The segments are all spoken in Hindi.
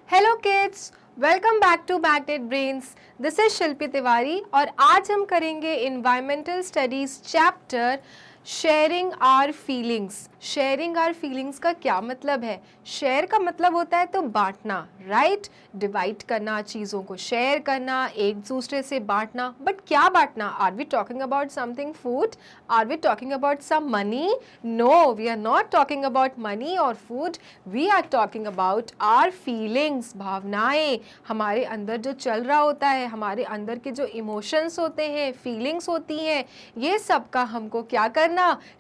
Hello kids, welcome back to Magnet Brains. This is Shilpi Tiwari और आज हम करेंगे environmental studies chapter sharing our feelings. Sharing our feelings का क्या मतलब है? शेयर का मतलब होता है तो बांटना, राइट? डिवाइड करना, चीज़ों को शेयर करना, एक दूसरे से बांटना। बट क्या बांटना? Are we talking about something food? Are we talking about some money? No, we are not talking about money और food. We are talking about our feelings, भावनाएं। हमारे अंदर जो चल रहा होता है, हमारे अंदर के जो इमोशंस होते हैं, फीलिंग्स होती हैं, ये सब का हमको क्या करना?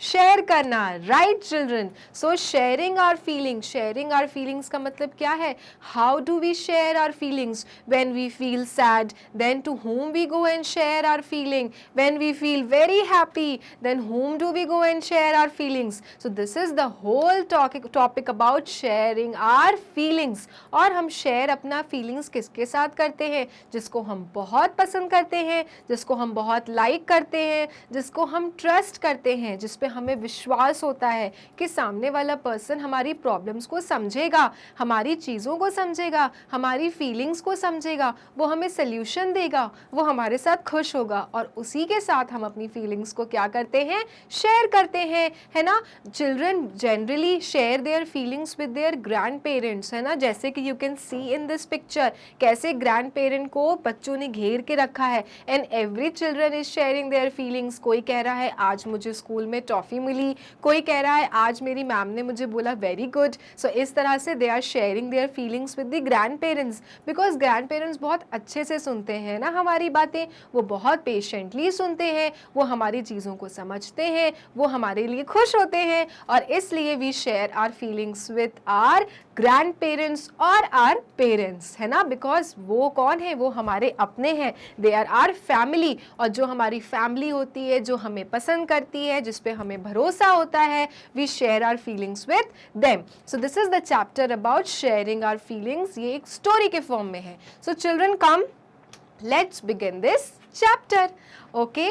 शेयर करना, right children? So sharing our feelings, sharing our feelings का मतलब क्या है? How do we share our feelings? When we feel sad, then to whom we go and share our feeling? When we feel very happy, then whom do we go and share our feelings? So this is the whole topic about sharing our feelings. और हम शेयर अपना फीलिंग्स किसके साथ करते हैं? जिसको हम बहुत पसंद करते हैं, जिसको हम बहुत लाइक करते हैं, जिसको हम ट्रस्ट करते हैं, जिस पे हमें विश्वास होता है कि सामने वाला पर्सन हमारी प्रॉब्लम्स को समझेगा, हमारी चीज़ों को समझेगा, हमारी फीलिंग्स को समझेगा, वो हमें सोल्यूशन देगा, वो हमारे साथ खुश होगा और उसी के साथ हम अपनी फीलिंग्स को क्या करते हैं? शेयर करते हैं, है ना? Children generally share their feelings with their grand parents, है ना? जैसे कि you can see in this picture कैसे ग्रैंड पेरेंट को बच्चों ने घेर के रखा है and every children is sharing their feelings. कोई कह रहा है आज मुझे स्कूल में टॉफ़ी मिली, कोई कह रहा है आज मेरी मैम ने मुझे बोला वेरी गुड। सो इस तरह से they are sharing their feelings with the grandparents, because grandparents बहुत अच्छे से सुनते हैं ना हमारी बातें, वो बहुत पेशेंटली सुनते हैं, वो हमारी चीज़ों को समझते हैं, वो हमारे लिए खुश होते हैं और इसलिए we share our feelings with our grandparents और आर पेरेंट्स, है ना? बिकॉज वो कौन है? वो हमारे अपने हैं, दे आर आर फैमिली। और जो हमारी फैमिली होती है, जो हमें पसंद करती है, जिस पे हमें भरोसा होता है, we share our feelings with them. So this is the chapter about sharing our feelings. ये एक स्टोरी के फॉर्म में है। So children come, let's begin this chapter. Okay,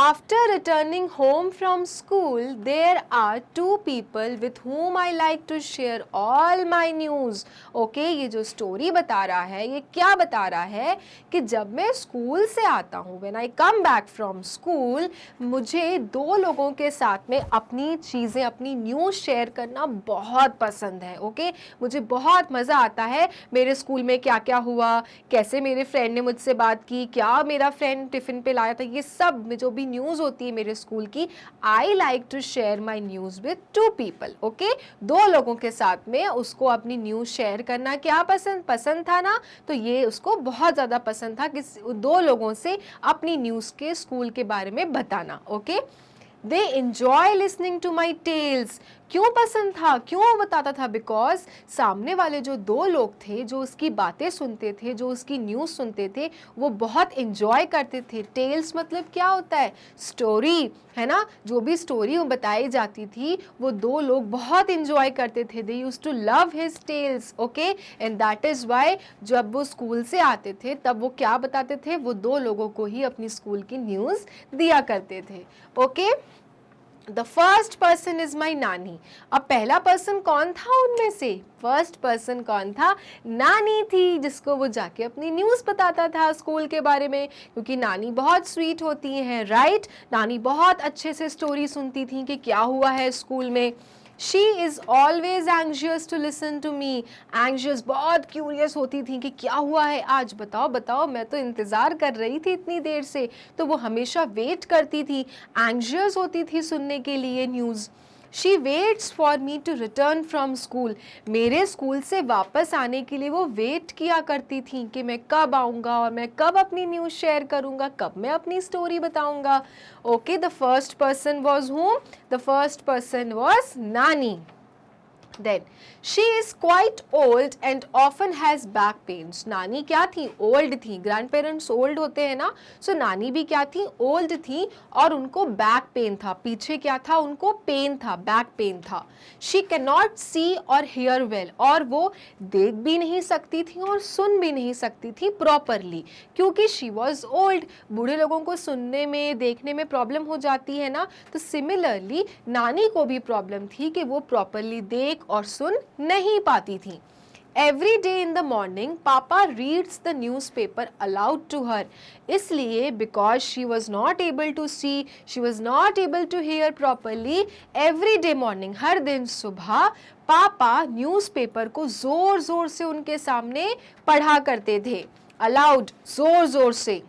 after returning home from school, there are two people with whom I like to share all my news. Okay, ये जो स्टोरी बता रहा है, ये क्या बता रहा है कि जब मैं स्कूल से आता हूँ, when I come back from school, मुझे दो लोगों के साथ में अपनी चीज़ें, अपनी न्यूज़ शेयर करना बहुत पसंद है। ओके, मुझे बहुत मज़ा आता है मेरे स्कूल में क्या क्या हुआ, कैसे मेरे फ्रेंड ने मुझसे बात की, क्या मेरा फ्रेंड टिफ़िन पे लाया था, ये सब में जो भी न्यूज़ होती है मेरे स्कूल की, I like to share my news with two people. Okay, दो लोगों के साथ में उसको अपनी न्यूज़ शेयर करना क्या पसंद था ना? तो ये उसको बहुत ज़्यादा पसंद था कि दो लोगों से अपनी न्यूज़ के स्कूल के बारे में बताना। Okay, they enjoy listening to my tales. क्यों पसंद था, क्यों बताता था? बिकॉज सामने वाले जो दो लोग थे, जो उसकी बातें सुनते थे, जो उसकी न्यूज़ सुनते थे, वो बहुत इंजॉय करते थे। टेल्स मतलब क्या होता है? स्टोरी, है ना? जो भी स्टोरी बताई जाती थी, वो दो लोग बहुत इंजॉय करते थे। They use to love his tales. Okay, and that is why जब वो स्कूल से आते थे तब वो क्या बताते थे? वो दो लोगों को ही अपनी स्कूल की न्यूज़ दिया करते थे। Okay, the first person is माई नानी। अब पहला पर्सन कौन था उनमें से? फर्स्ट पर्सन कौन था? नानी थी, जिसको वो जाके अपनी न्यूज़ बताता था स्कूल के बारे में, क्योंकि नानी बहुत स्वीट होती हैं, राइट? नानी बहुत अच्छे से स्टोरी सुनती थी कि क्या हुआ है स्कूल में। She is always anxious to listen to me. Anxious, बहुत क्यूरियस होती थी कि क्या हुआ है आज, बताओ बताओ, मैं तो इंतज़ार कर रही थी इतनी देर से। तो वो हमेशा वेट करती थी, एंग्शियस होती थी सुनने के लिए news. She waits for me to return from school. मेरे स्कूल से वापस आने के लिए वो वेट किया करती थी कि मैं कब आऊँगा और मैं कब अपनी न्यूज़ शेयर करूँगा, कब मैं अपनी स्टोरी बताऊँगा। Okay, the first person was whom? The first person was नानी। Then she is quite old and often has back pains. नानी क्या थी? ओल्ड थी। ग्रैंड पेरेंट्स ओल्ड होते हैं ना, सो नानी भी क्या थी? ओल्ड थी और उनको बैक पेन था। पीछे क्या था? उनको पेन था, बैक पेन था। She cannot see or hear well. और वो देख भी नहीं सकती थी और सुन भी नहीं सकती थी प्रॉपरली, क्योंकि she was old. बूढ़े लोगों को सुनने में, देखने में प्रॉब्लम हो जाती है ना, तो सिमिलरली नानी को भी प्रॉब्लम थी कि वो प्रॉपरली देख और सुन नहीं पाती थी। Every day in the morning, Papa reads the newspaper aloud to her. इसलिए because she was not able to see, she was not able to hear properly, every day morning, हर दिन सुबह पापा न्यूज़पेपर को ज़ोर ज़ोर से उनके सामने पढ़ा करते थे, अलाउड, ज़ोर ज़ोर से।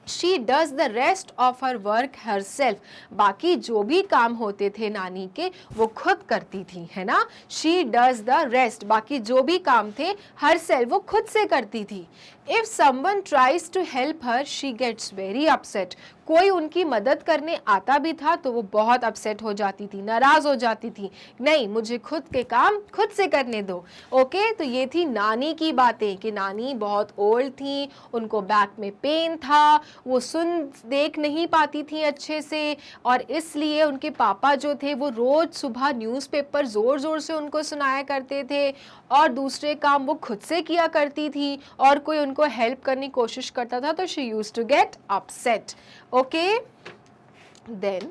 She does the rest of her work herself. बाकी जो भी काम होते थे नानी के वो खुद करती थी, है ना। She does the rest, बाकी जो भी काम थे herself वो खुद से करती थी। If someone tries to help her, she gets very upset. कोई उनकी मदद करने आता भी था तो वो बहुत अपसेट हो जाती थी, नाराज हो जाती थी, नहीं मुझे खुद के काम खुद से करने दो। ओके, तो ये थी नानी की बातें कि नानी बहुत ओल्ड थी, उनको बैक में पेन था, वो सुन देख नहीं पाती थी अच्छे से, और इसलिए उनके पापा जो थे वो रोज सुबह न्यूज़पेपर ज़ोर ज़ोर से उनको सुनाया करते थे और दूसरे काम वो खुद से किया करती थी, और कोई उनको हेल्प करने की कोशिश करता था तो she used to get upset. Okay, then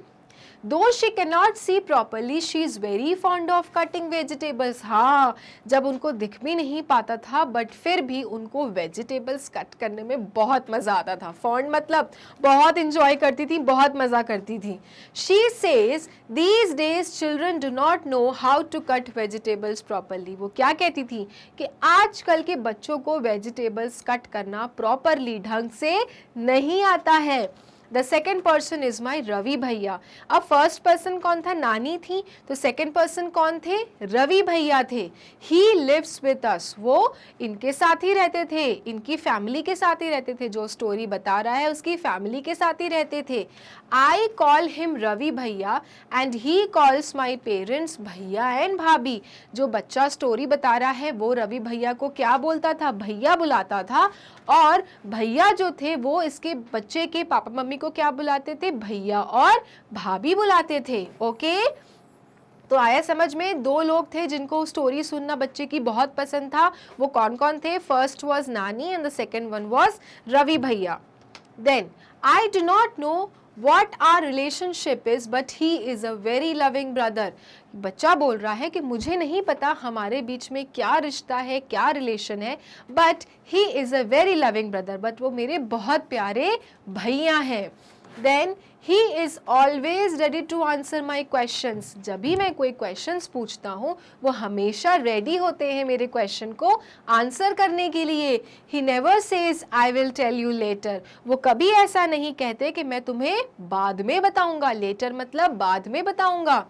though she cannot see properly, she is very fond of cutting vegetables. हाँ, जब उनको दिख भी नहीं पाता था बट फिर भी उनको वेजिटेबल्स कट करने में बहुत मज़ा आता था। फॉन्ड मतलब बहुत इंजॉय करती थी, बहुत मज़ा करती थी। She says these days children do not know how to cut vegetables properly. वो क्या कहती थी कि आजकल के बच्चों को वेजिटेबल्स कट करना प्रॉपरली ढंग से नहीं आता है। The second person is my Ravi bhaiya. अब फर्स्ट पर्सन कौन था, नानी थी, तो सेकेंड पर्सन कौन थे, रवि भैया थे। ही लिव्स विद अस, वो इनके साथ ही रहते थे, इनकी फैमिली के साथ ही रहते थे, जो स्टोरी बता रहा है उसकी फैमिली के साथ ही रहते थे। आई कॉल हिम रवि भैया and he calls my parents भैया एंड भाभी। जो बच्चा स्टोरी बता रहा है वो रवि भैया को क्या बोलता था, भैया बुलाता था, और भैया जो थे वो इसके बच्चे के पापा मम्मी को क्या बुलाते थे, भैया और भाभी बुलाते थे। ओके, तो आया समझ में। दो लोग थे जिनको स्टोरी सुनना बच्चे की बहुत पसंद था, वो कौन कौन थे, first was nani and the second one was Ravi bhaiya. Then I do not know what our relationship is but he is a very loving brother. बच्चा बोल रहा है कि मुझे नहीं पता हमारे बीच में क्या रिश्ता है, क्या रिलेशन है, but he is a very loving brother, but वो मेरे बहुत प्यारे भैया हैं। Then he is always ready to answer my questions. जब भी मैं कोई questions पूछता हूँ वो हमेशा ready होते हैं मेरे question को आंसर करने के लिए। He never says I will tell you later. वो कभी ऐसा नहीं कहते कि मैं तुम्हें बाद में बताऊंगा, later मतलब बाद में बताऊंगा।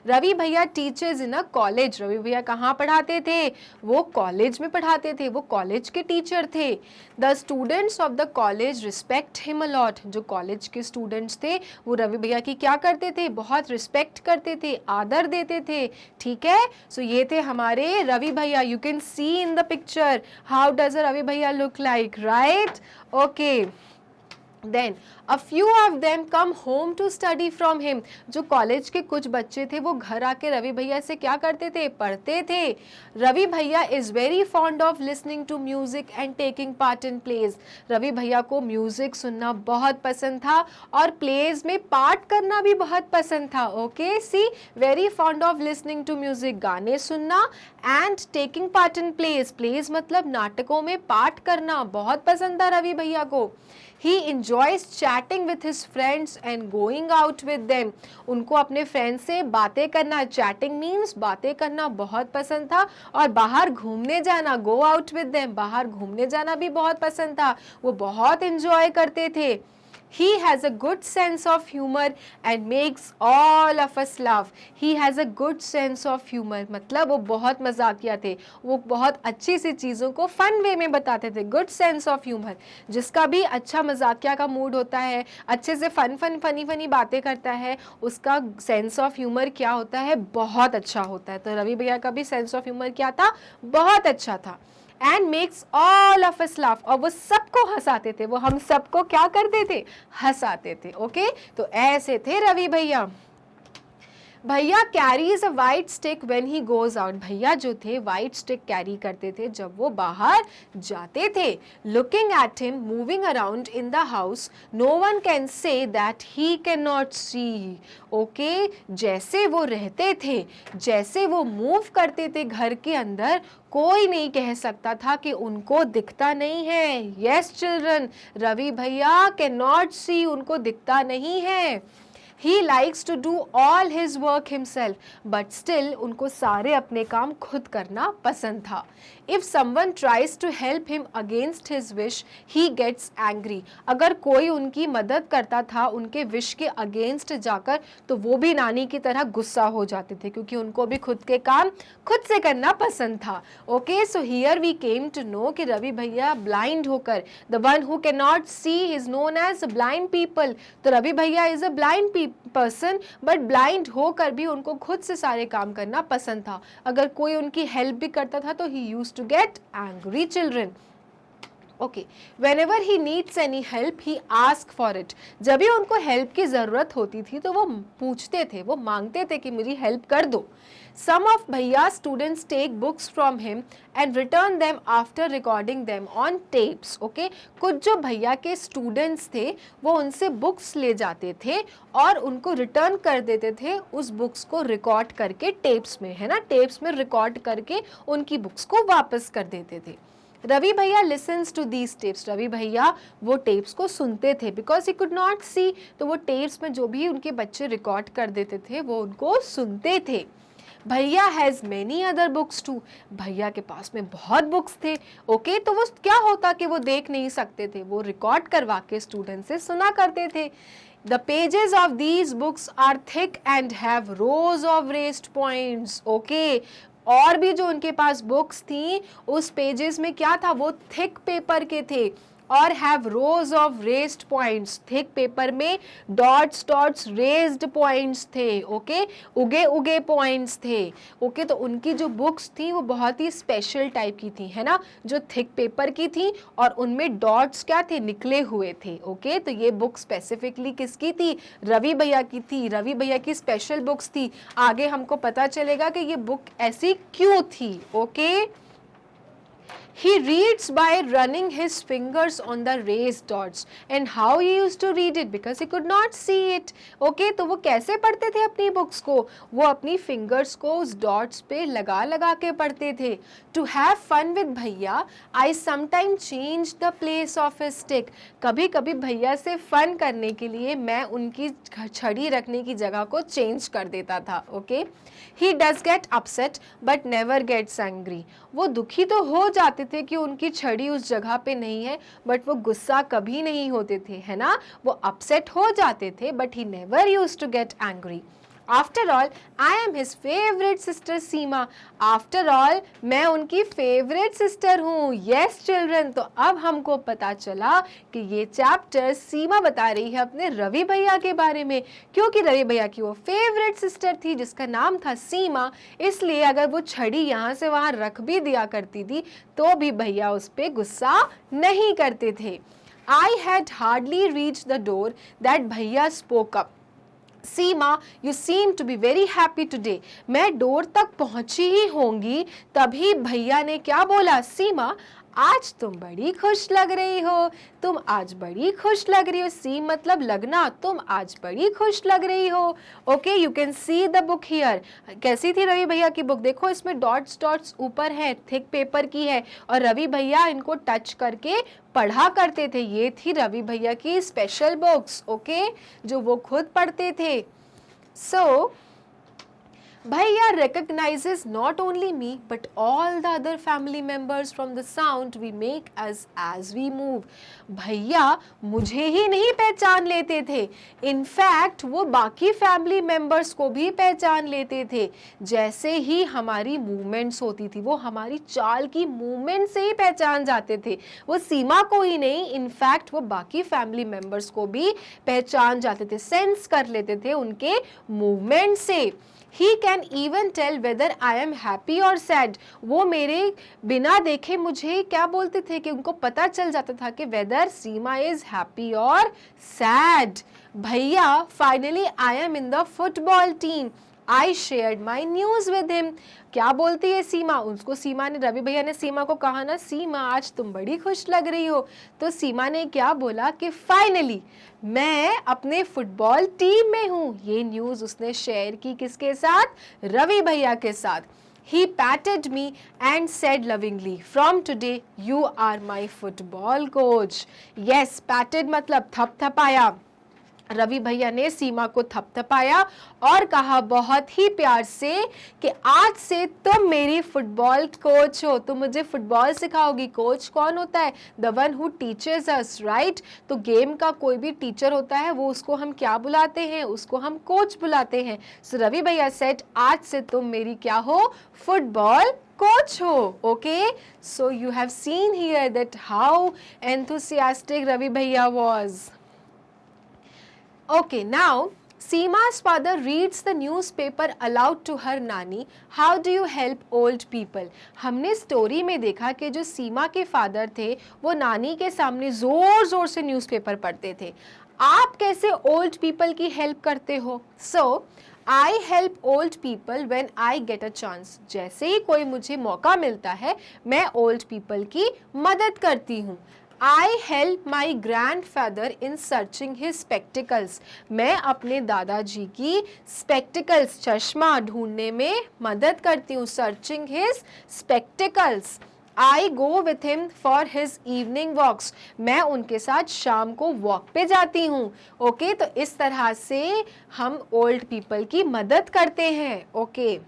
Ravi bhaiya teachers in a college. Ravi भैया कहाँ पढ़ाते थे, वो कॉलेज में पढ़ाते थे, वो कॉलेज के टीचर थे। The students of the college respect him a lot. जो कॉलेज के स्टूडेंट्स थे वो रवि भैया की क्या करते थे, बहुत रिस्पेक्ट करते थे, आदर देते थे। ठीक है, सो ये थे हमारे Ravi bhaiya. You can see in the picture how does a Ravi bhaiya look like, right. Okay, Then a few of them come home to study from him. जो कॉलेज के कुछ बच्चे थे वो घर आके रवि भैया से क्या करते थे, पढ़ते थे। रवि भैया is very fond of listening to music and taking part in plays. Ravi भैया को म्यूजिक सुनना बहुत पसंद था और प्लेज में पार्ट करना भी बहुत पसंद था। Okay, see, very fond of listening to music, गाने सुनना, and taking part in plays. Plays मतलब नाटकों में पार्ट करना बहुत पसंद था रवि भैया को। He enjoys chatting with his friends and going out with them. उनको अपने फ्रेंड्स से बातें करना, chatting means बातें करना बहुत पसंद था, और बाहर घूमने जाना, go out with them, बाहर घूमने जाना भी बहुत पसंद था, वो बहुत enjoy करते थे। He has a good sense of humor and makes all of us laugh. He has a good sense of humor, मतलब वो बहुत मजाकिया थे, वो बहुत अच्छी सी चीज़ों को फन वे में बताते थे। गुड सेंस ऑफ ह्यूमर, जिसका भी अच्छा मजाकिया का मूड होता है, अच्छे से फनी बातें करता है, उसका सेंस ऑफ ह्यूमर क्या होता है, बहुत अच्छा होता है। तो रवि भैया का भी सेंस ऑफ ह्यूमर क्या था, बहुत अच्छा था। And makes all of us laugh, और वो सबको हंसाते थे, वो हम सबको क्या करते थे, हंसाते थे। ओके, तो ऐसे थे रवि भैया। भैया carries a white stick when he goes out, भैया जो थे वाइट स्टिक कैरी करते थे जब वो बाहर जाते थे। Looking at him moving around in the house no one can say that he can not see. Okay, जैसे वो रहते थे, जैसे वो मूव करते थे घर के अंदर, कोई नहीं कह सकता था कि उनको दिखता नहीं है। यस चिल्ड्रन, रवि भैया कैन नॉट सी, उनको दिखता नहीं है। He likes to do all his work himself, but still उनको सारे अपने काम खुद करना पसंद था। If someone tries to help him against his wish, he gets angry. अगर कोई उनकी मदद करता था उनके विश के अगेंस्ट जाकर, तो वो भी नानी की तरह गुस्सा हो जाते थे, क्योंकि उनको भी खुद के काम खुद से करना पसंद था। Okay, so here we came to know कि रवि भैया ब्लाइंड होकर, the one who can not see is known as blind people, तो Ravi bhaiya is a blind person, but blind होकर भी उनको खुद से सारे काम करना पसंद था। अगर कोई उनकी हेल्प भी करता था तो he used to get angry children. Okay, whenever he needs any help he ask for it, जब भी उनको हेल्प की ज़रूरत होती थी तो वो पूछते थे, वो मांगते थे कि मेरी हेल्प कर दो। Some of भैया students take books from him and return them after recording them on tapes. Okay, कुछ जो भैया के स्टूडेंट्स थे वो उनसे बुक्स ले जाते थे और उनको रिटर्न कर देते थे उस बुक्स को रिकॉर्ड करके टेप्स में, है ना, टेप्स में रिकॉर्ड करके उनकी बुक्स को वापस कर देते थे। Ravi bhaiya listens to these tapes, Ravi भैया वो टेप्स को सुनते थे, because he could not see, तो वो टेप्स में जो भी उनके बच्चे रिकॉर्ड कर देते थे वो उनको सुनते थे। Bhaiya has many other books too, भैया के पास में बहुत बुक्स थे। ओके, तो वो क्या होता कि वो देख नहीं सकते थे, वो रिकॉर्ड करवा के स्टूडेंट से सुना करते थे। The pages of these books are thick and have rows of raised points. Okay, और भी जो उनके पास बुक्स थी उस पेजेस में क्या था, वो थिक पेपर के थे और have rose of raised points, thick paper में डॉट्स डॉट्स रेज्ड पॉइंट्स थे। ओके, उगे उगे पॉइंट्स थे। ओके, तो उनकी जो बुक्स थी वो बहुत ही स्पेशल टाइप की थी, है ना, जो थिक पेपर की थी और उनमें डॉट्स क्या थे, निकले हुए थे। ओके, तो ये बुक स्पेसिफिकली किसकी थी, रवि भैया की थी, रवि भैया की स्पेशल बुक्स थी। आगे हमको पता चलेगा कि ये बुक ऐसी क्यों थी। Okay, he reads by running his fingers on the raised dots, and how he used to read it because he could not see it. Okay, तो वो कैसे पढ़ते थे अपनी बुक्स को, वो अपनी फिंगर्स को उस डॉट्स पे लगा लगा के पढ़ते थे। To have fun with भैया I sometimes change the place of his stick, कभी कभी भैया से फन करने के लिए मैं उनकी छड़ी रखने की जगह को चेंज कर देता था। Okay, he does get upset but never gets angry, वो दुखी तो हो जाते थे कि उनकी छड़ी उस जगह पे नहीं है, बट वो गुस्सा कभी नहीं होते थे, है ना, वो अपसेट हो जाते थे, but he never used to get angry. After all I am his favourite sister Seema, after all मैं उनकी फेवरेट सिस्टर हूँ। यस चिल्ड्रन, तो अब हमको पता चला कि ये चैप्टर सीमा बता रही है अपने रवि भैया के बारे में, क्योंकि रवि भैया की वो फेवरेट सिस्टर थी जिसका नाम था सीमा, इसलिए अगर वो छड़ी यहाँ से वहाँ रख भी दिया करती थी तो भी भैया उस पर गुस्सा नहीं करते थे। I had hardly reach the door that bhaiya spoke up, Seema you seem to be very happy today, मैं डोर तक पहुंची ही होंगी तभी भैया ने क्या बोला, सीमा आज तुम बड़ी खुश लग रही हो, तुम आज बड़ी खुश लग रही हो। सी मतलब लगना, तुम आज बड़ी खुश लग रही हो। Okay, you can see the book here, कैसी थी रवि भैया की बुक, देखो इसमें डॉट्स डॉट्स ऊपर है, थिक पेपर की है और रवि भैया इनको टच करके पढ़ा करते थे। ये थी रवि भैया की स्पेशल बुक्स, ओके, जो वो खुद पढ़ते थे। सो Bhaiya recognizes not only me but all the other family members from the sound we make as we move. भैया मुझे ही नहीं पहचान लेते थे, in fact वो बाकी फैमिली मेंबर्स को भी पहचान लेते थे। जैसे ही हमारी मूवमेंट्स होती थी वो हमारी चाल की मूवमेंट से ही पहचान जाते थे। वो सीमा को ही नहीं, इनफैक्ट वो बाकी फैमिली मेंबर्स को भी पहचान जाते थे, सेंस कर लेते थे उनके मूवमेंट से। He can even tell whether I am happy or sad. वो मेरे बिना देखे मुझे क्या बोलते थे कि उनको पता चल जाता था कि whether Seema is happy or sad. भैया finally I am in the football team. I shared my news with him. क्या बोलती है सीमा? उसको सीमा ने, रवि भैया ने सीमा को कहा ना, सीमा आज तुम बड़ी खुश लग रही हो। तो सीमा ने क्या बोला कि फाइनली मैं अपने फुटबॉल टीम में हूँ। ये न्यूज़ उसने शेयर की किसके साथ? रवि भैया के साथ। He patted me and said lovingly, "From today, you are my football coach." Yes, patted मतलब थपथपाया। रवि भैया ने सीमा को थपथपाया और कहा बहुत ही प्यार से कि आज से तुम मेरी फुटबॉल कोच हो, तुम मुझे फुटबॉल सिखाओगी। कोच कौन होता है? The one who teachers us, right? तो गेम का कोई भी टीचर होता है, वो उसको हम क्या बुलाते हैं? उसको हम कोच बुलाते हैं। सो रवि भैया सेड आज से तुम मेरी क्या हो? फुटबॉल कोच हो। Okay, so you have seen here that how enthusiastic Ravi bhaiya was. Okay, now Seema's father reads the newspaper aloud to her nani. How do you help old people? हमने स्टोरी में देखा कि जो सीमा के फादर थे वो नानी के सामने जोर जोर से न्यूज़पेपर पढ़ते थे। आप कैसे ओल्ड पीपल की हेल्प करते हो? So I help old people when I get a chance. जैसे ही कोई मुझे मौका मिलता है मैं ओल्ड पीपल की मदद करती हूँ। I help my grandfather in searching his spectacles. मैं अपने दादाजी की spectacles चश्मा ढूंढने में मदद करती हूँ। Searching his spectacles. I go with him for his evening walks. मैं उनके साथ शाम को वॉक पे जाती हूँ। ओके, तो इस तरह से हम ओल्ड पीपल की मदद करते हैं। Okay,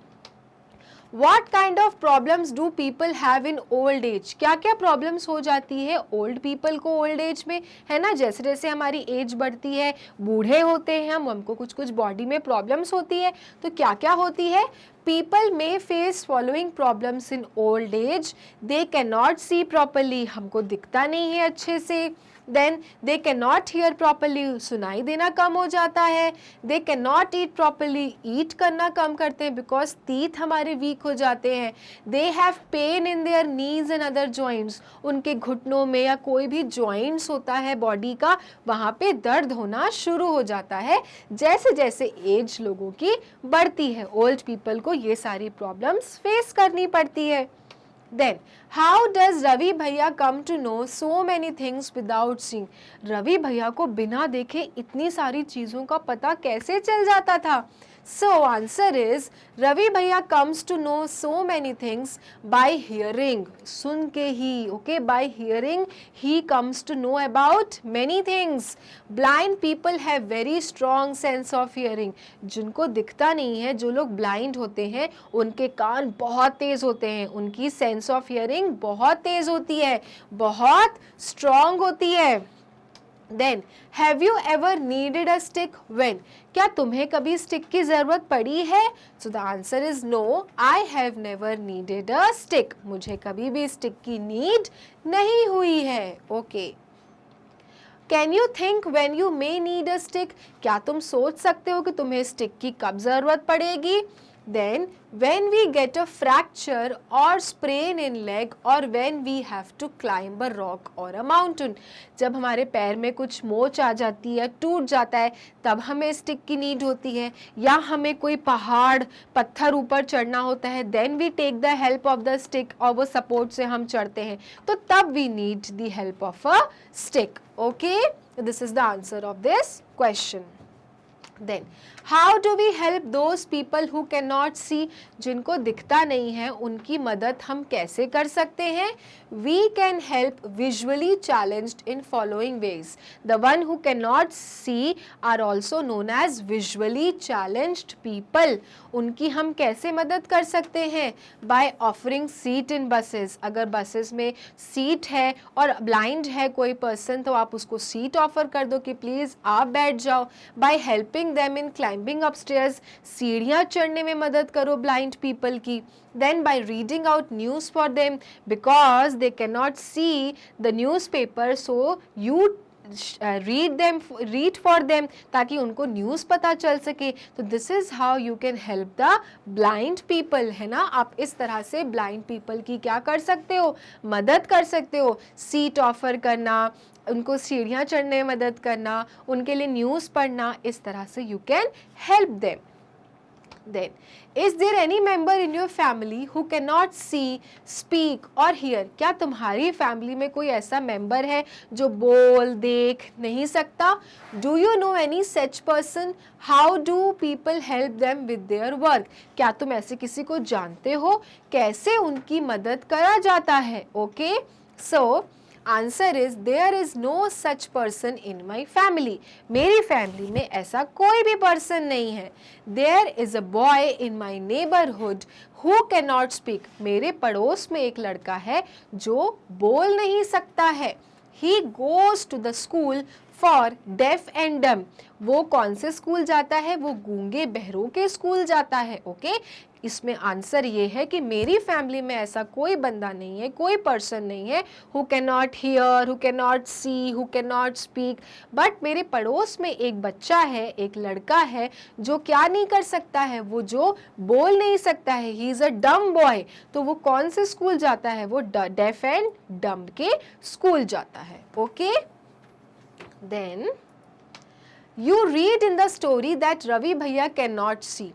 What kind of problems do people have in old age? क्या क्या प्रॉब्लम्स हो जाती है ओल्ड पीपल को ओल्ड एज में, है ना? जैसे जैसे हमारी एज बढ़ती है, बूढ़े होते हैं हम, हमको कुछ कुछ बॉडी में प्रॉब्लम्स होती है। तो क्या क्या होती है? People may face following problems in old age. They cannot see properly. हमको दिखता नहीं है अच्छे से। Then they cannot hear properly. सुनाई देना कम हो जाता है। They cannot eat properly. eat करना कम करते हैं because teeth हमारे weak हो जाते हैं। They have pain in their knees and other joints. उनके घुटनों में या कोई भी joints होता है बॉडी का, वहाँ पे दर्द होना शुरू हो जाता है जैसे जैसे एज लोगों की बढ़ती है। ओल्ड पीपल को ये सारी प्रॉब्लम्स फेस करनी पड़ती है। Then, how does रवि भैया come to know so many things without seeing? Ravi भैया को बिना देखे इतनी सारी चीज़ों का पता कैसे चल जाता था? So answer is रवि भैया comes to know so many things by hearing. सुन के ही, okay? By hearing he comes to know about many things. Blind people have very strong sense of hearing. जिनको दिखता नहीं है, जो लोग blind होते हैं, उनके कान बहुत तेज होते हैं, उनकी sense of hearing बहुत तेज होती है, बहुत strong होती है। Then, have you ever needed a stick? When? क्या तुम्हें कभी स्टिक की ज़रूरत पड़ी है? So the answer is no. I have never needed a stick. मुझे कभी भी स्टिक की नीड नहीं हुई है। Okay. Can you think when you may need a stick? क्या तुम सोच सकते हो कि तुम्हें स्टिक की कब ज़रूरत पड़ेगी? Then, when we get a fracture or sprain in leg or when we have to climb a rock or a mountain, जब हमारे पैर में कुछ मोच आ जाती है, टूट जाता है, तब हमें स्टिक की नीड होती है। या हमें कोई पहाड़ पत्थर ऊपर चढ़ना होता है, then we take the help of the stick, और वो सपोर्ट से हम चढ़ते हैं, तो तब we need the help of a stick. Okay, this is the answer of this question. Then, how do we help those people who cannot see? जिनको दिखता नहीं है, उनकी मदद हम कैसे कर सकते हैं? We can help visually challenged in following ways. The one who cannot see are also known as visually challenged people. उनकी हम कैसे मदद कर सकते हैं? By offering seat in buses. अगर buses में सीट है और ब्लाइंड है कोई पर्सन, तो आप उसको सीट ऑफर कर दो कि प्लीज़ आप बैठ जाओ। By helping them in climbing upstairs, सीढ़ियाँ चढ़ने में मदद करो ब्लाइंड पीपल की। Then by reading out news for them, because they cannot see the newspaper, so you read for them, ताकि उनको न्यूज़ पता चल सके। तो this is how you can help the blind people, है ना? आप इस तरह से ब्लाइंड पीपल की क्या कर सकते हो? मदद कर सकते हो। सीट ऑफर करना, उनको सीढ़ियाँ चढ़ने में मदद करना, उनके लिए न्यूज़ पढ़ना, इस तरह से you can help them. Then, is there any member in your family who cannot see, speak or hear? क्या तुम्हारी फैमिली में कोई ऐसा मेंबर है जो बोल, देख नहीं सकता? Do you know any such person? How do people help them with their work? क्या तुम ऐसे किसी को जानते हो? कैसे उनकी मदद करा जाता है? Okay? So, answer is there is no such person in my family. मेरी फैमिली में ऐसा कोई भी पर्सन नहीं है. There is a boy in my neighbourhood who can not speak. मेरे पड़ोस में एक लड़का है जो बोल नहीं सकता है. He goes to the school for deaf and dumb. वो कौन से स्कूल जाता है? वो गूंगे बहरों के स्कूल जाता है. ओके इसमें आंसर ये है कि मेरी फैमिली में ऐसा कोई बंदा नहीं है, कोई पर्सन नहीं है who can not hear, who can not see, who can not speak. But मेरे पड़ोस में एक बच्चा है, एक लड़का है जो क्या नहीं कर सकता है? वो जो बोल नहीं सकता है. ही इज़ अ डम बॉय. तो वो कौन से स्कूल जाता है? वो डेफ एंड डम के स्कूल जाता है. Okay then you read in the story that Ravi Bhaiya cannot see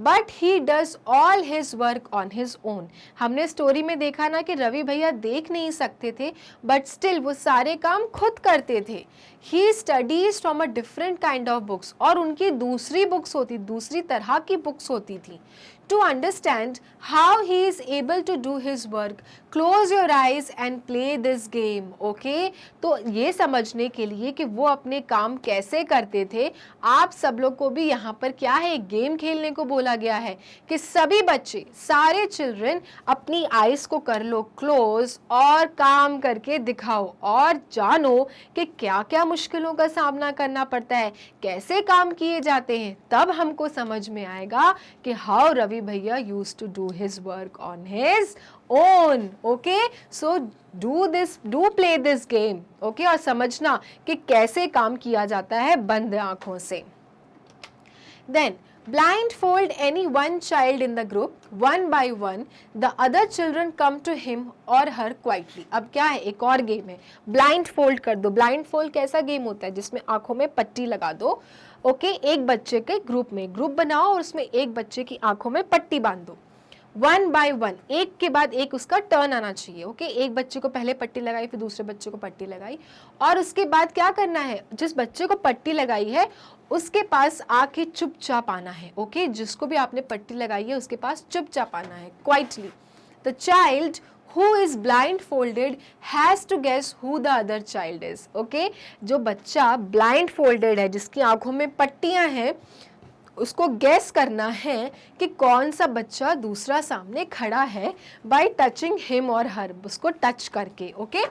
but he does all his work on his own. हमने स्टोरी में देखा ना कि रवि भैया देख नहीं सकते थे बट स्टिल वो सारे काम खुद करते थे. He studies from a different kind of books. और उनकी दूसरी बुक्स होती, दूसरी तरह की बुक्स होती थी. To understand how he is able to do his work, close your eyes and play this game. Okay? तो ये समझने के लिए कि वो अपने काम कैसे करते थे, आप सब लोग को भी यहाँ पर क्या है, एक गेम खेलने को बोला गया है कि सभी बच्चे, सारे चिल्ड्रन अपनी आइज को कर लो क्लोज और काम करके दिखाओ और जानो कि क्या क्या मुश्किलों का सामना करना पड़ता है, कैसे काम किए जाते हैं. तब हमको समझ में आएगा कि हाउ रवि भैया used to do his work on his own. Okay, so do play this game. Okay, और समझना कि कैसे काम किया जाता है बंद आंखों से. Then blindfold any one child in the group, one by one the other children come to him or her quietly. अब क्या है, एक और गेम है, blindfold कर दो. blindfold कैसा गेम होता है जिसमें आंखों में पट्टी लगा दो. ओके एक बच्चे के ग्रुप में ग्रुप बनाओ और उसमें एक बच्चे की आंखों में पट्टी बांध दो. वन बाय वन, एक के बाद एक उसका टर्न आना चाहिए. ओके एक बच्चे को पहले पट्टी लगाई, फिर दूसरे बच्चे को पट्टी लगाई और उसके बाद क्या करना है, जिस बच्चे को पट्टी लगाई है उसके पास आके चुपचाप आना है. ओके जिसको भी आपने पट्टी लगाई है उसके पास चुपचाप आना है, quietly. The child who is blindfolded has to guess who the other child is. Okay? जो बच्चा blindfolded है, जिसकी आंखों में पट्टियां हैं, उसको guess करना है कि कौन सा बच्चा दूसरा सामने खड़ा है by touching him or her, उसको touch करके. Okay?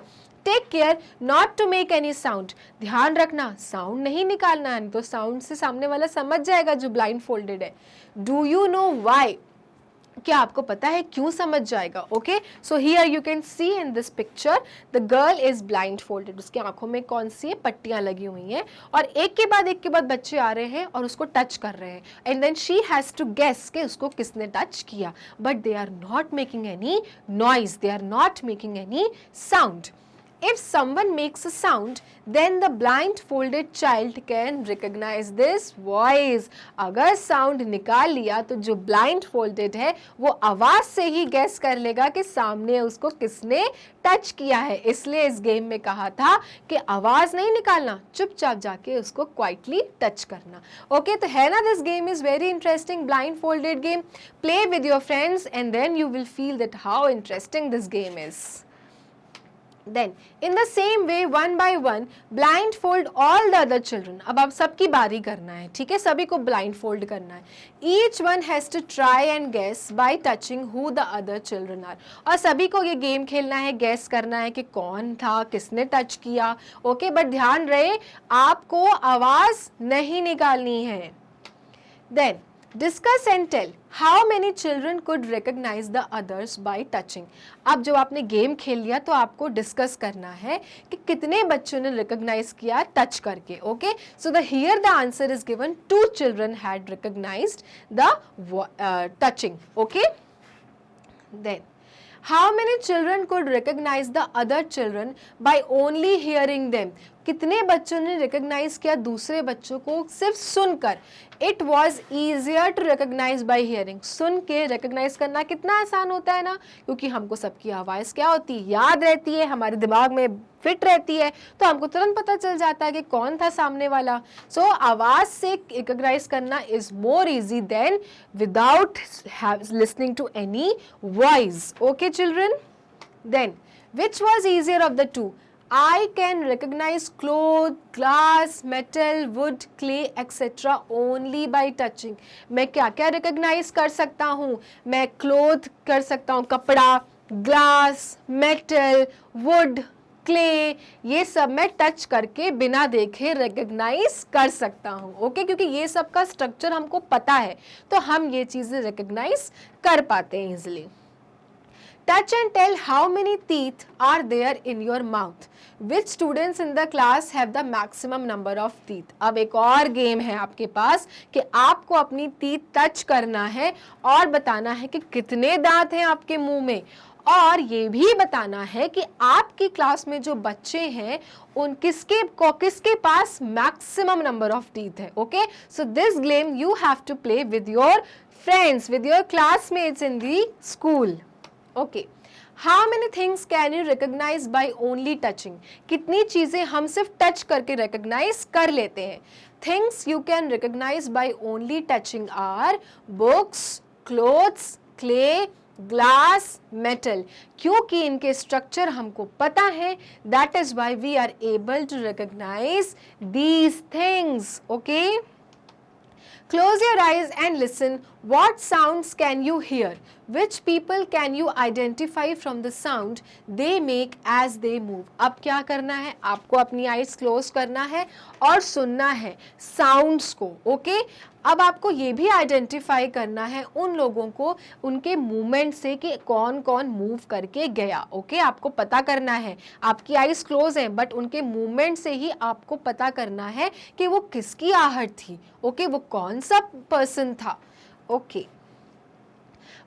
Take care not to make any sound. ध्यान रखना साउंड नहीं निकालना है, तो साउंड से सामने वाला समझ जाएगा जो blindfolded है. Do you know why? क्या आपको पता है क्यों समझ जाएगा. Okay so here you can see in this picture the girl is blind folded. उसकी आंखों में कौन सी पट्टियां लगी हुई हैं और एक के बाद बच्चे आ रहे हैं और उसको टच कर रहे हैं and then she has to guess कि उसको किसने टच किया. But they are not making any noise, they are not making any sound. If someone makes a sound, then the blindfolded child can recognize this voice. अगर साउंड निकाल लिया तो जो blindfolded है वो आवाज से ही गैस कर लेगा कि सामने उसको किसने टच किया है. इसलिए इस गेम में कहा था कि आवाज नहीं निकालना, चुपचाप जाके उसको क्वाइटली टच करना. ओके तो है ना, this game is very interesting, blindfolded game. Play with your friends and then you will feel that how interesting this game is. Then in the same way one by one blindfold all the other children. अब आप सबकी बारी करना है, ठीक है, सभी को blindfold करना है. Each one has to try and guess by touching who the other children are. और सभी को ये गेम खेलना है, guess करना है कि कौन था, किसने टच किया. ओके बट ध्यान रहे आपको आवाज नहीं निकालनी है. Then discuss and tell how many children could recognize the others by touching. अब जब आपने गेम खेल लिया तो आपको डिस्कस करना है कि कितने बच्चों ने रिकॉग्नाइज किया टच करके. Okay so the here the answer is given 2 children had recognized the touching. Okay then how many children could recognize the other children by only hearing them. कितने बच्चों ने रिकॉग्नाइज किया दूसरे बच्चों को सिर्फ सुनकर? It was easier to recognise by hearing. सुन के रिकॉग्नाइज करना कितना आसान होता है ना, क्योंकि हमको सबकी आवाज़ क्या होती है, याद रहती है, हमारे दिमाग में फिट रहती है, तो हमको तुरंत पता चल जाता है कि कौन था सामने वाला। सो आवाज़ से रिकॉग्नाइज करना is more easy than without listening to any voice. Okay children, then which was easier of the two? I can recognize cloth, glass, metal, wood, clay, etc. only by touching. मैं क्या क्या recognize कर सकता हूँ? मैं cloth कर सकता हूँ, कपड़ा, glass, metal, wood, क्ले, ये सब मैं टच करके बिना देखे रिकग्नाइज कर सकता हूँ। ओके, क्योंकि ये सब का स्ट्रक्चर हमको पता है, तो हम ये चीज़ें रिकग्नाइज कर पाते हैं easily. Touch and tell how many teeth are there in your mouth. Which students in the class have the maximum number of teeth? अब एक और गेम है आपके पास कि आपको अपनी teeth टच करना है और बताना है कि कितने दांत हैं आपके मुंह में, और ये भी बताना है कि आपकी क्लास में जो बच्चे हैं उन किसके पास मैक्सिमम नंबर ऑफ टीथ है। Okay, so this game you have to play with your friends, with your classmates in the school. Okay, how many things can you recognise by only touching? कितनी चीज़ें हम सिर्फ टच करके रिकॉग्नाइज कर लेते हैं? Things you can recognise by only touching are books, clothes, clay, glass, metal. क्योंकि इनके स्ट्रक्चर हमको पता है, that is why we are able to recognise these things. Okay, close your eyes and listen. What sounds can you hear? Which people can you identify from the sound they make as they move? अब क्या करना है, आपको अपनी आईज क्लोज करना है और सुनना है साउंड्स को। ओके, अब आपको ये भी आइडेंटिफाई करना है उन लोगों को उनके मूवमेंट से कि कौन कौन मूव करके गया। ओके, आपको पता करना है, आपकी आईज क्लोज है बट उनके मूवमेंट से ही आपको पता करना है कि वो किसकी आहट थी। ओके, वो कौन सा पर्सन था। Okay,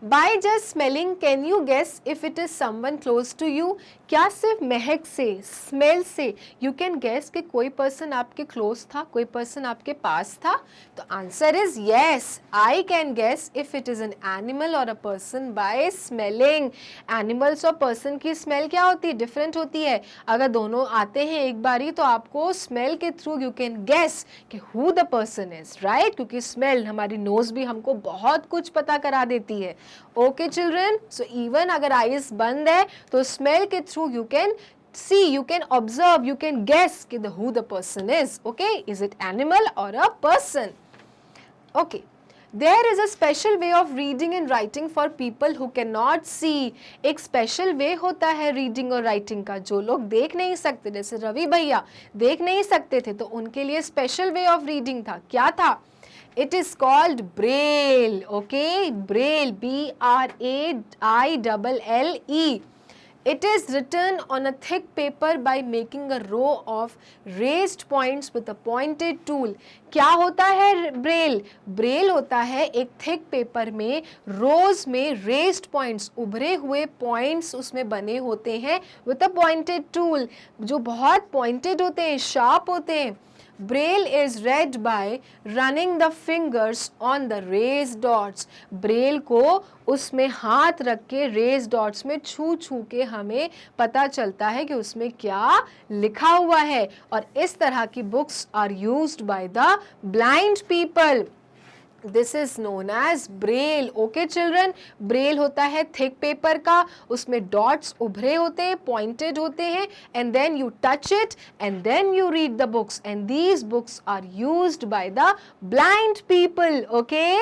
By just smelling, can you guess if it is someone close to you? क्या सिर्फ महक से, स्मेल से यू कैन गेस कि कोई पर्सन आपके क्लोज था, कोई पर्सन आपके पास था? तो answer is yes, I can guess if it is an animal और a person by smelling. Animals और पर्सन की स्मेल क्या होती है, डिफरेंट होती है। अगर दोनों आते हैं एक बारी तो आपको स्मेल के थ्रू यू कैन गेस कि who the person is, right? क्योंकि स्मेल, हमारी नोज भी हमको बहुत कुछ पता करा देती है। ओके चिल्ड्रन, सो इवन अगर आईज बंद है तो स्मेल के through you can see, you can observe, you can guess कि who the person is. Okay, is it animal or a person? Okay, there is a special way of reading and writing for people who cannot see. एक special way होता है reading और writing का, जो लोग देख नहीं सकते, जैसे रवि भैया देख नहीं सकते थे तो उनके लिए special way of reading था। क्या था? It is called braille. Okay, braille, B-R-A-I-L-L-E. It is written on a thick paper by making a row of raised points with a pointed tool. क्या होता है ब्रेल? ब्रेल होता है एक थिक पेपर में रोज में रेस्ड पॉइंट्स, उभरे हुए पॉइंट्स उसमें बने होते हैं विद अ पॉइंटेड टूल, जो बहुत पॉइंटेड होते हैं, शार्प होते हैं। Braille is read by running the fingers on the raised dots. Braille को उसमें हाथ रख के रेज डॉट्स में छू छू के हमें पता चलता है कि उसमें क्या लिखा हुआ है। और इस तरह की books are used by the blind people. This is known as Braille. Okay children, Braille होता है थिक पेपर का, उसमें डॉट्स उभरे होते हैं, पॉइंटेड होते हैं, and then you touch it and then you read the books, and these books are used by the blind people. Okay,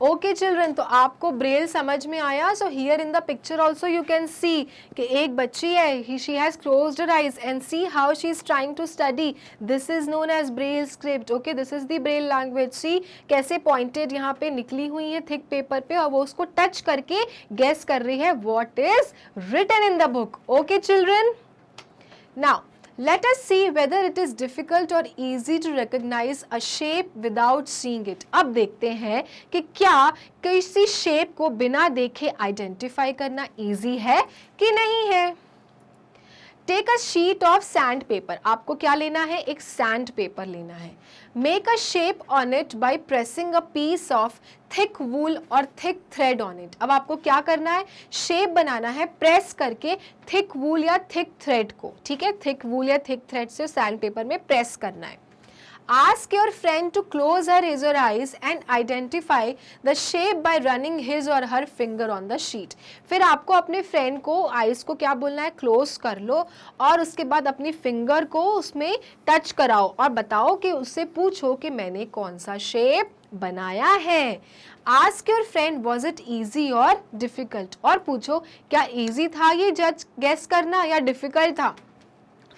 okay children, तो आपको ब्रेल समझ में आया। So here in the picture also you can see कि एक बच्ची है, she has closed her eyes and see how she is trying to study. This is known as Braille script. Okay, this is the Braille language. सी कैसे पॉइंटेड यहाँ पे निकली हुई है थिक पेपर पे, और वो उसको टच करके गेस कर रही है what is written in the book. Okay children, now let us see whether it is difficult or easy to recognize a shape without seeing it. अब देखते हैं कि क्या किसी शेप को बिना देखे आइडेंटिफाई करना इजी है कि नहीं है। Take take a sheet of sandpaper, आपको क्या लेना है, एक सैंड पेपर लेना है। Make a shape on it by pressing a piece of thick wool और थिक थ्रेड ऑन इट। अब आपको क्या करना है, शेप बनाना है प्रेस करके थिक वूल या थिक थ्रेड को, ठीक है, थिक वूल या थिक थ्रेड से सैंड पेपर में प्रेस करना है। Ask your friend to close her his or eyes and identify the shape by running his or her finger on the sheet. फिर आपको अपने फ्रेंड को आइज को क्या बोलना है, क्लोज कर लो और उसके बाद अपनी फिंगर को उसमें टच कराओ और बताओ कि उससे पूछो कि मैंने कौन सा शेप बनाया है। Ask your friend was it easy और डिफिकल्ट, और पूछो क्या ईजी था ये जज गेस करना या डिफिकल्ट था।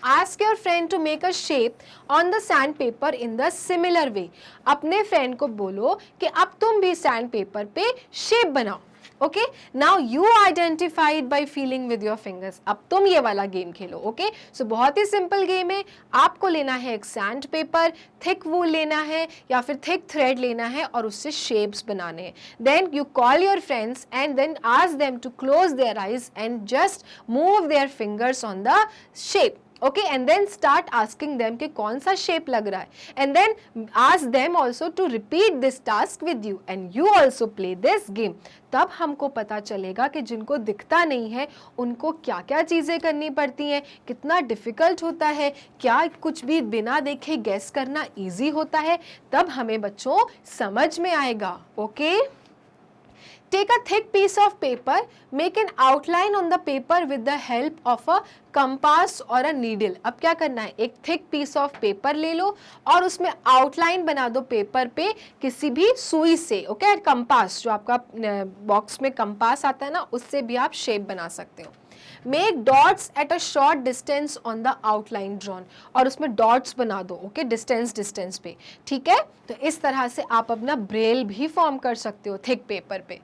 Ask your friend to make a shape on the sandpaper in the similar way. अपने फ्रेंड को बोलो कि अब तुम भी सैंड पेपर पे शेप बनाओ। Okay, now you identified by feeling with your fingers. अब तुम ये वाला गेम खेलो। ओके, सो बहुत ही सिंपल गेम है। आपको लेना है एक सैंड पेपर, थिक वूल लेना है या फिर थिक थ्रेड लेना है और उससे शेप्स बनाने हैं। Then you call your friends and then ask them to close their eyes and just move their fingers on the shape. Okay, and then start asking them कि कौन सा शेप लग रहा है, and then ask them also to repeat this task with you and you also play this game. तब हमको पता चलेगा कि जिनको दिखता नहीं है उनको क्या क्या चीज़ें करनी पड़ती हैं, कितना डिफ़िकल्ट होता है, क्या कुछ भी बिना देखे गेस करना ईजी होता है, तब हमें बच्चों समझ में आएगा। Okay, take a thick piece of paper, make an outline on the paper with the help of a compass or a needle। अब क्या करना है, एक thick piece of paper ले लो और उसमें outline बना दो पेपर पे किसी भी सुई से। ओके, कंपास जो आपका बॉक्स में कंपास आता है ना, उससे भी आप शेप बना सकते हो। Make dots at a short distance on the outline drawn, और उसमें डॉट्स बना दो। ओके, डिस्टेंस पे, ठीक है। तो इस तरह से आप अपना ब्रेल भी फॉर्म कर सकते हो थिक पेपर पे।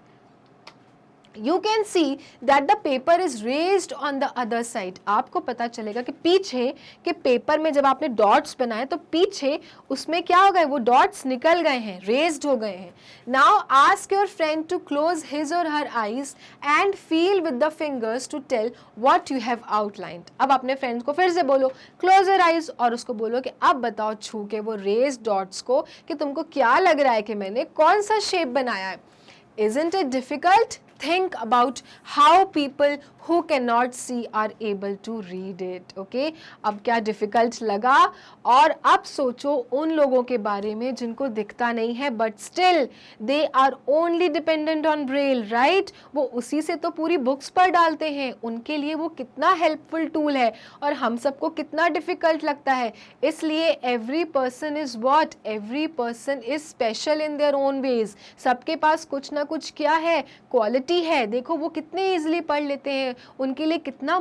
You can see that the paper is raised on the other side। आपको पता चलेगा कि पीछे के पेपर में जब आपने डॉट्स बनाए तो पीछे उसमें क्या हो गए, वो डॉट्स निकल गए हैं, रेज्ड हो गए हैं। Now ask your friend to close his or her eyes and feel with the fingers to tell what you have outlined। अब अपने फ्रेंड्स को फिर से बोलो close your eyes और उसको बोलो कि अब बताओ छू के वो रेज्ड डॉट्स को कि तुमको क्या लग रहा है कि मैंने कौन सा शेप बनाया है। Isn't it difficult? Think about how people who cannot see are able to read it. Okay? अब क्या difficult लगा, और अब सोचो उन लोगों के बारे में जिनको दिखता नहीं है but still they are only dependent on braille, right? वो उसी से तो पूरी बुक्स पढ़ डालते हैं, उनके लिए वो कितना हेल्पफुल टूल है और हम सबको कितना डिफ़िकल्ट लगता है। इसलिए every person is what? Every person is special in their own ways। सबके पास कुछ ना कुछ क्या है, क्वालिटी है। देखो वो कितने इजीली पढ़ लेते हैं, उनके लिए कितना,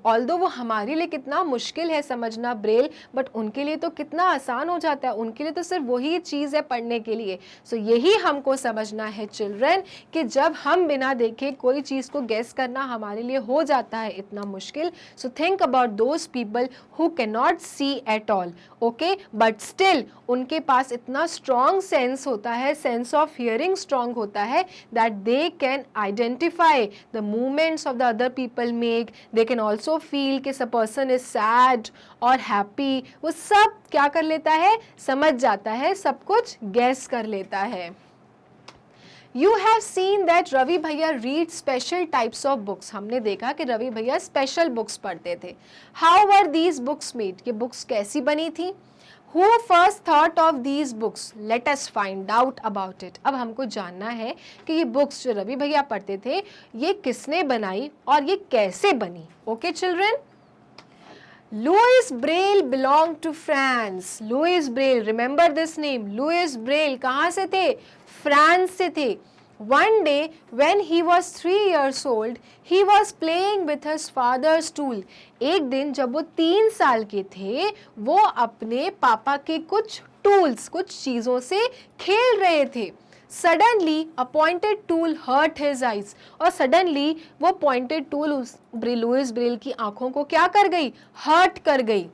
ऑल्दो वो हमारे लिए कितना मुश्किल है समझना ब्रेल, बट उनके लिए तो कितना आसान हो जाता है, उनके लिए तो सिर्फ वही चीज़ है पढ़ने के लिए। सो यही हमको समझना है चिल्ड्रन कि जब हम बिना देखे कोई चीज़ को गेस करना हमारे लिए हो जाता है इतना मुश्किल। So think about those people who can not see at all. Okay, but still उनके पास इतना स्ट्रॉन्ग सेंस होता है, सेंस ऑफ हियरिंग स्ट्रॉन्ग होता है that they can identify the movements of the other people make. They can also feel कि सम पर्सन इज सैड और हैप्पी, वो सब क्या कर लेता है, समझ जाता है, सब कुछ गैस कर लेता है। You have seen that Ravi भैया read special types of books। हमने देखा कि रवि भैया स्पेशल बुक्स पढ़ते थे। How were these books made? ये बुक्स कैसी बनी थी? Who first thought of these books? Let us find out about it। अब हमको जानना है कि ये बुक्स जो रवि भैया पढ़ते थे ये किसने बनाई और ये कैसे बनी। Okay children, Louis Braille belong to France. Louis Braille, remember this name, Louis Braille कहाँ से थे, फ्रांस से थे। One day when he was 3 years old, he was playing with his father's tool। एक दिन जब वो 3 साल के थे वो अपने पापा के कुछ टूल्स, कुछ चीज़ों से खेल रहे थे। Suddenly a pointed tool hurt his eyes। और सडनली वो पॉइंटेड टूल उस लुइस ब्रेल की आंखों को क्या कर गई, हर्ट कर गई,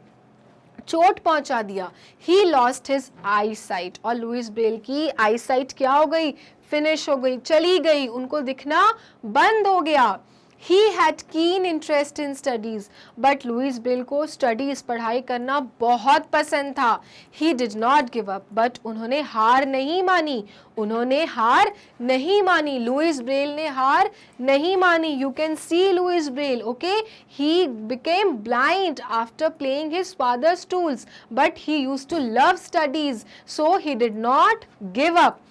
चोट पहुंचा दिया। He lost his I site, और लुइस ब्रेल की आई साइट क्या हो गई, फिनिश हो गई, चली गई, उनको दिखना बंद हो गया। He had keen interest in studies, but Louis Braille को स्टडीज पढ़ाई करना बहुत पसंद था. He did not give up, but उन्होंने हार नहीं मानी. उन्होंने हार नहीं मानी. लुइस ब्रेल ने हार नहीं मानी. You can see Louis Braille, okay? He became blind after playing his father's tools, but he used to love studies, so he did not give up.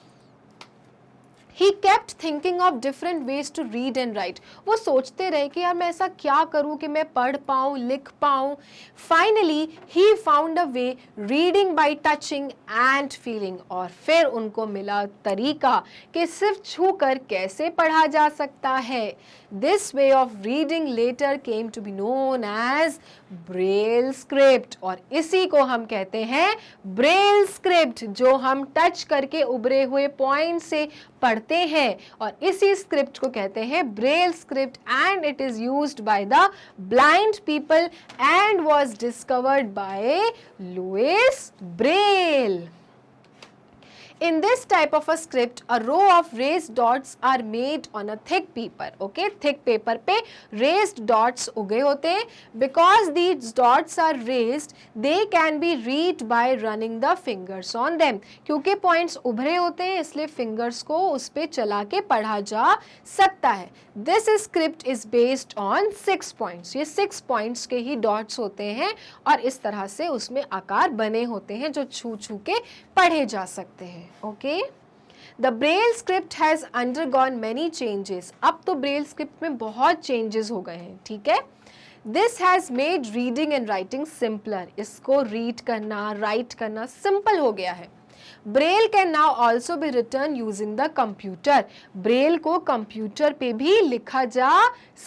He kept thinking of different ways to read and write. वो सोचते रहे कि यार मैं ऐसा क्या करूँ कि मैं पढ़ पाऊँ, लिख पाऊँ. Finally, he found a way reading by touching and feeling. और फिर उनको मिला तरीका कि सिर्फ छू कर कैसे पढ़ा जा सकता है. This way of reading later came to be known as Braille script. और इसी को हम कहते हैं Braille script, जो हम टच करके उभरे हुए पॉइंट से पढ़ते हैं. और इसी स्क्रिप्ट को कहते हैं Braille script and it is used by the blind people and was discovered by Louis Braille. In this type of a script, a row of raised dots are made on a thick paper. Okay, thick paper पे raised dots उगे होते हैं. Because these dots are raised, they can be read by running the fingers on them. क्योंकि points उभरे होते हैं इसलिए fingers को उस पे चला के पढ़ा जा सकता है. This script is based on 6 points. ये 6 points के ही dots होते हैं और इस तरह से उसमें आकार बने होते हैं जो छू छू के पढ़े जा सकते हैं. Okay? The Braille script has undergone many changes. अब तो Braille script में बहुत changes हो गए हैं. ठीक है? This has made reading and writing simpler. इसको read करना, write करना simple हो गया है. Braille can now also be written using the computer. Braille को कंप्यूटर पे भी लिखा जा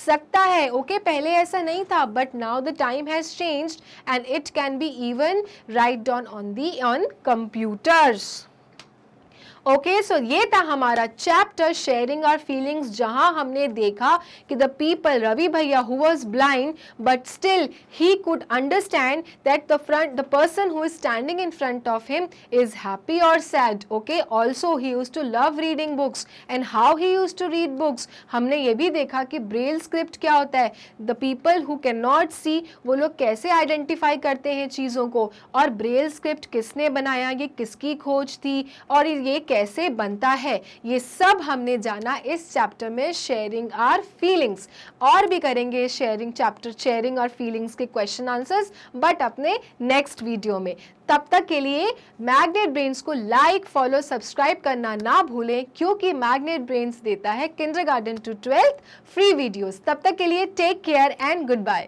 सकता है. ओके, पहले ऐसा नहीं था, but now the time has changed and it can be even write down on computers. Okay, so ये था हमारा चैप्टर शेयरिंग आवर फीलिंग्स, जहां हमने देखा कि the people, Ravi bhaiya who was blind but still he could understand that the person who is standing in front of him is happy और sad. Okay, also he used to love reading books and how he used to read books. हमने ये भी देखा कि ब्रेल स्क्रिप्ट क्या होता है. The people who can not see, वो लोग कैसे आइडेंटिफाई करते हैं चीज़ों को, और ब्रेल स्क्रिप्ट किसने बनाया, ये किसकी खोज थी और ये कैसे बनता है, ये सब हमने जाना इस चैप्टर में शेयरिंग आवर फीलिंग्स. और भी करेंगे शेयरिंग आवर फीलिंग्स के क्वेश्चन आंसर्स, बट अपने नेक्स्ट वीडियो में. तब तक के लिए मैग्नेट ब्रेन्स को लाइक, फॉलो, सब्सक्राइब करना ना भूलें, क्योंकि मैग्नेट ब्रेन्स देता है kindergarten to 12th free videos. तब तक के लिए take care and good bye.